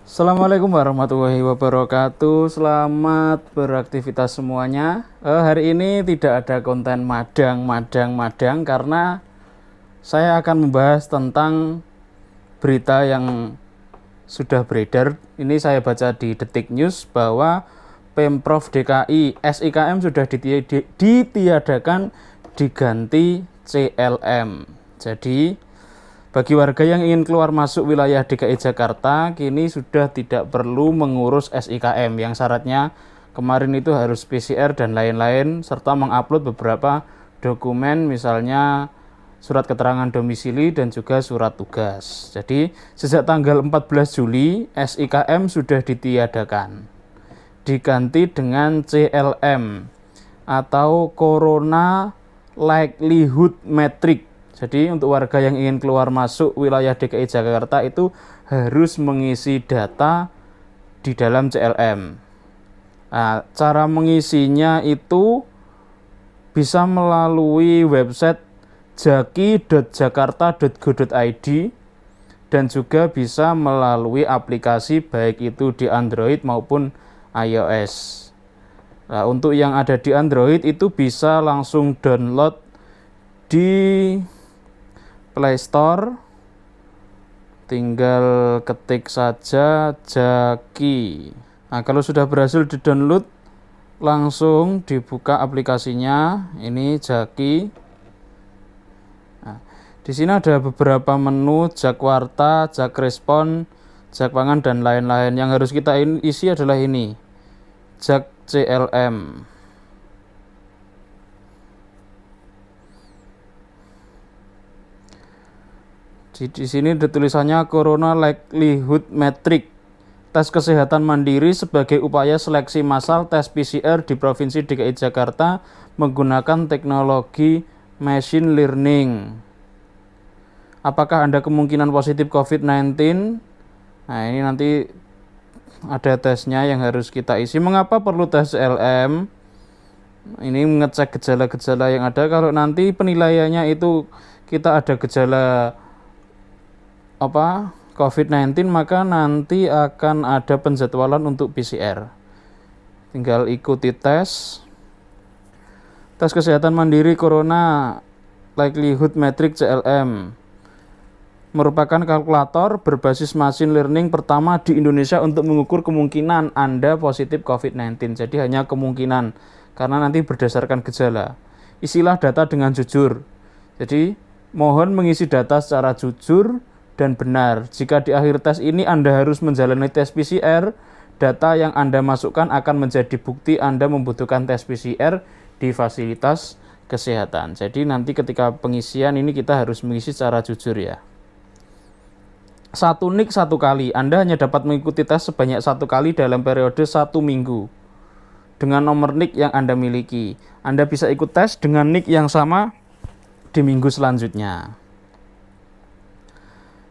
Assalamualaikum warahmatullahi wabarakatuh. Selamat beraktivitas semuanya. Hari ini tidak ada konten madang karena saya akan membahas tentang berita yang sudah beredar. Ini saya baca di Detik News bahwa Pemprov DKI SIKM sudah ditiadakan diganti CLM. Jadi bagi warga yang ingin keluar masuk wilayah DKI Jakarta, kini sudah tidak perlu mengurus SIKM yang syaratnya kemarin itu harus PCR dan lain-lain, serta mengupload beberapa dokumen misalnya surat keterangan domisili dan juga surat tugas. Jadi sejak tanggal 14 Juli SIKM sudah ditiadakan, diganti dengan CLM atau Corona Likelihood Metric. Jadi untuk warga yang ingin keluar masuk wilayah DKI Jakarta itu harus mengisi data di dalam CLM. Nah, cara mengisinya itu bisa melalui website jaki.jakarta.go.id dan juga bisa melalui aplikasi baik itu di Android maupun iOS. Nah, untuk yang ada di Android itu bisa langsung download di Play Store, tinggal ketik saja Jaki. Nah, kalau sudah berhasil di-download, langsung dibuka aplikasinya. Ini Jaki. Nah, di sini ada beberapa menu, Jakwarta, Jakrespon, Jakpangan dan lain-lain. Yang harus kita isi adalah ini, Jak CLM. Di sini ada tulisannya Corona Likelihood Metric, tes kesehatan mandiri sebagai upaya seleksi massal tes PCR di Provinsi DKI Jakarta menggunakan teknologi machine learning. Apakah Anda kemungkinan positif COVID-19? Nah, ini nanti ada tesnya yang harus kita isi. Mengapa perlu tes CLM? Ini mengecek gejala-gejala yang ada. Kalau nanti penilaiannya itu kita ada gejala COVID-19, maka nanti akan ada penjadwalan untuk PCR. Tinggal ikuti tes kesehatan mandiri Corona Likelihood Metric CLM. Merupakan kalkulator berbasis machine learning pertama di Indonesia untuk mengukur kemungkinan Anda positif COVID-19. Jadi hanya kemungkinan, karena nanti berdasarkan gejala. Isilah data dengan jujur. Jadi mohon mengisi data secara jujur dan benar. Jika di akhir tes ini Anda harus menjalani tes PCR, data yang Anda masukkan akan menjadi bukti Anda membutuhkan tes PCR di fasilitas kesehatan. Jadi nanti ketika pengisian ini kita harus mengisi secara jujur ya. Satu nik satu kali. Anda hanya dapat mengikuti tes sebanyak satu kali dalam periode 1 minggu dengan nomor nik yang Anda miliki. Anda bisa ikut tes dengan nik yang sama di minggu selanjutnya.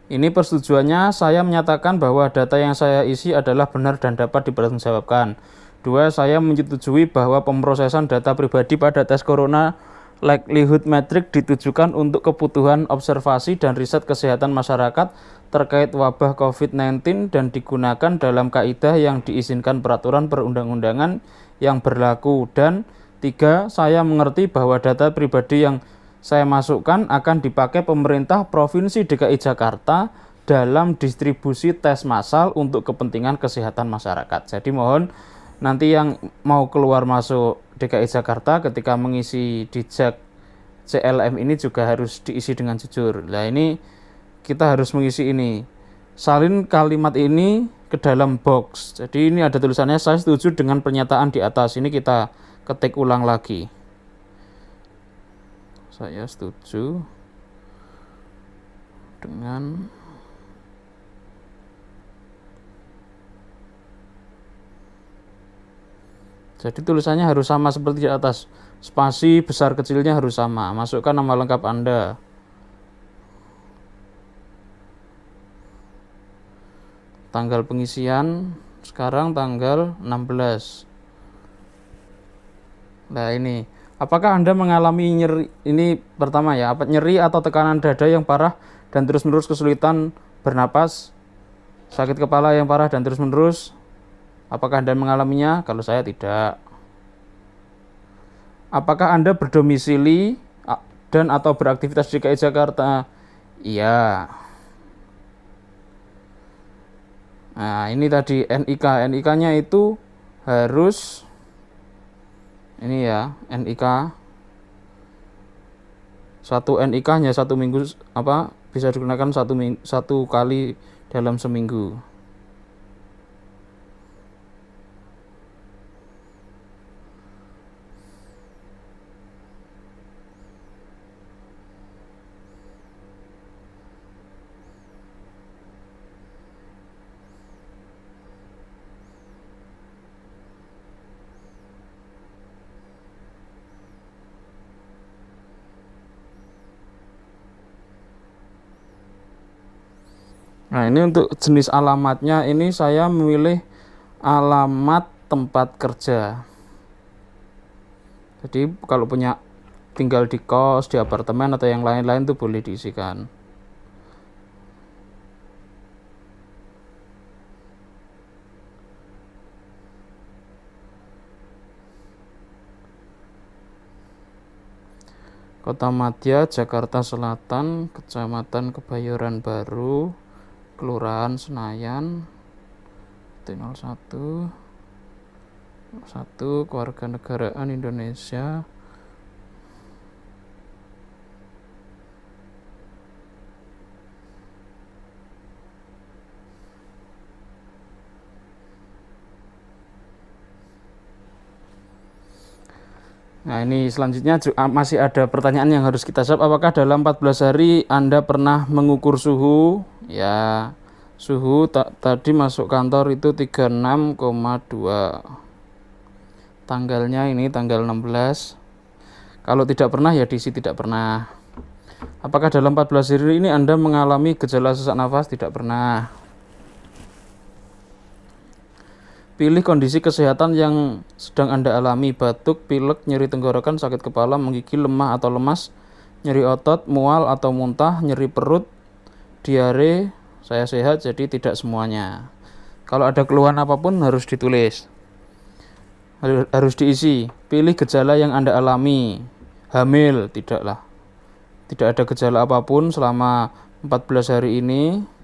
Ini persetujuannya, saya menyatakan bahwa data yang saya isi adalah benar dan dapat dipertanggungjawabkan. 2. Saya menyetujui bahwa pemrosesan data pribadi pada tes Corona Likelihood Metric ditujukan untuk kebutuhan observasi dan riset kesehatan masyarakat terkait wabah COVID-19 dan digunakan dalam kaidah yang diizinkan peraturan perundang-undangan yang berlaku. Dan 3. Saya mengerti bahwa data pribadi yang saya masukkan akan dipakai pemerintah Provinsi DKI Jakarta dalam distribusi tes massal untuk kepentingan kesehatan masyarakat. Jadi mohon nanti yang mau keluar masuk DKI Jakarta ketika mengisi di Jak CLM ini juga harus diisi dengan jujur. Nah, ini kita harus mengisi ini. Salin kalimat ini ke dalam box. Jadi ini ada tulisannya, saya setuju dengan pernyataan di atas. Ini kita ketik ulang lagi. Saya setuju dengan jadi tulisannya harus sama seperti di atas. Spasi besar kecilnya harus sama. Masukkan nama lengkap Anda. Tanggal pengisian sekarang tanggal 16. Nah, ini apakah Anda mengalami nyeri? Ini pertama ya, nyeri atau tekanan dada yang parah dan terus-menerus kesulitan bernapas? Sakit kepala yang parah dan terus-menerus, apakah Anda mengalaminya? Kalau saya tidak. Apakah Anda berdomisili dan atau beraktivitas di DKI Jakarta? Iya. Nah, ini tadi NIK. NIK-nya itu harus ini ya, NIK. Satu NIK hanya 1 minggu bisa digunakan satu kali dalam seminggu. Nah, ini untuk jenis alamatnya, ini saya memilih alamat tempat kerja. Jadi kalau punya tinggal di kos, di apartemen atau yang lain-lain itu boleh diisikan. Kota Madya, Jakarta Selatan, Kecamatan Kebayoran Baru, Kelurahan Senayan, T01, 1, Kewarganegaraan Indonesia. Nah, ini selanjutnya masih ada pertanyaan yang harus kita jawab. Apakah dalam 14 hari Anda pernah mengukur suhu? Ya, suhu tadi masuk kantor itu 36,2. Tanggalnya ini tanggal 16. Kalau tidak pernah ya diisi tidak pernah. Apakah dalam 14 hari ini Anda mengalami gejala sesak nafas? Tidak pernah. Pilih kondisi kesehatan yang sedang Anda alami: batuk, pilek, nyeri tenggorokan, sakit kepala, menggigil, lemah atau lemas, nyeri otot, mual atau muntah, nyeri perut, diare. Saya sehat, jadi tidak semuanya. Kalau ada keluhan apapun harus ditulis, harus diisi. Pilih gejala yang Anda alami. Hamil, tidaklah. Tidak ada gejala apapun selama 14 hari ini.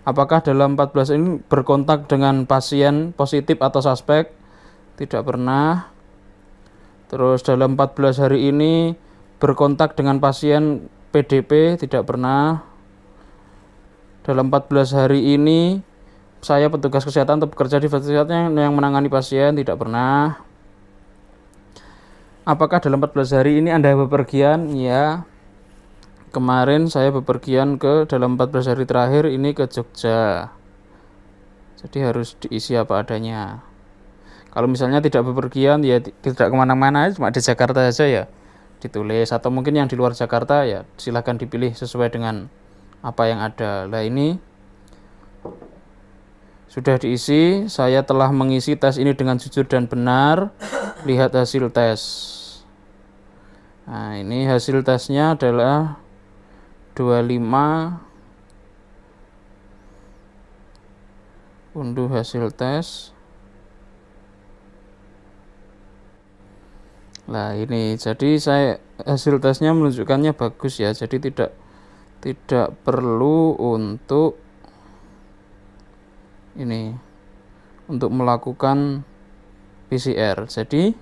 Apakah dalam 14 ini berkontak dengan pasien positif atau suspek? Tidak pernah. Terus dalam 14 hari ini berkontak dengan pasien PDP? Tidak pernah. Dalam 14 hari ini saya petugas kesehatan atau bekerja di fasilitas kesehatan yang menangani pasien? Tidak pernah. Apakah dalam 14 hari ini Anda bepergian? Ya. Kemarin saya bepergian dalam 14 hari terakhir ini ke Jogja. Jadi harus diisi apa adanya. Kalau misalnya tidak bepergian ya tidak kemana-mana, cuma di Jakarta saja ya ditulis. Atau mungkin yang di luar Jakarta ya silahkan dipilih sesuai dengan apa yang ada. Nah, ini sudah diisi. Saya telah mengisi tes ini dengan jujur dan benar. Lihat hasil tes. Nah, ini hasil tesnya adalah 25. Unduh hasil tes. Nah, ini jadi hasil tesnya menunjukkannya bagus ya. Jadi tidak perlu untuk melakukan PCR. Jadi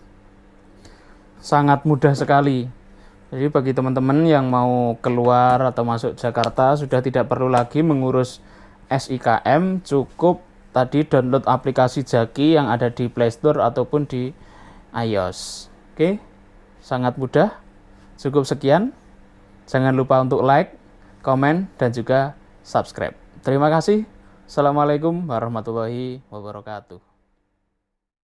sangat mudah sekali. Jadi bagi teman-teman yang mau keluar atau masuk Jakarta sudah tidak perlu lagi mengurus SIKM, cukup tadi download aplikasi Jaki yang ada di Play Store ataupun di iOS. Oke, sangat mudah. Cukup sekian. Jangan lupa untuk like, komen, dan juga subscribe. Terima kasih. Assalamualaikum warahmatullahi wabarakatuh.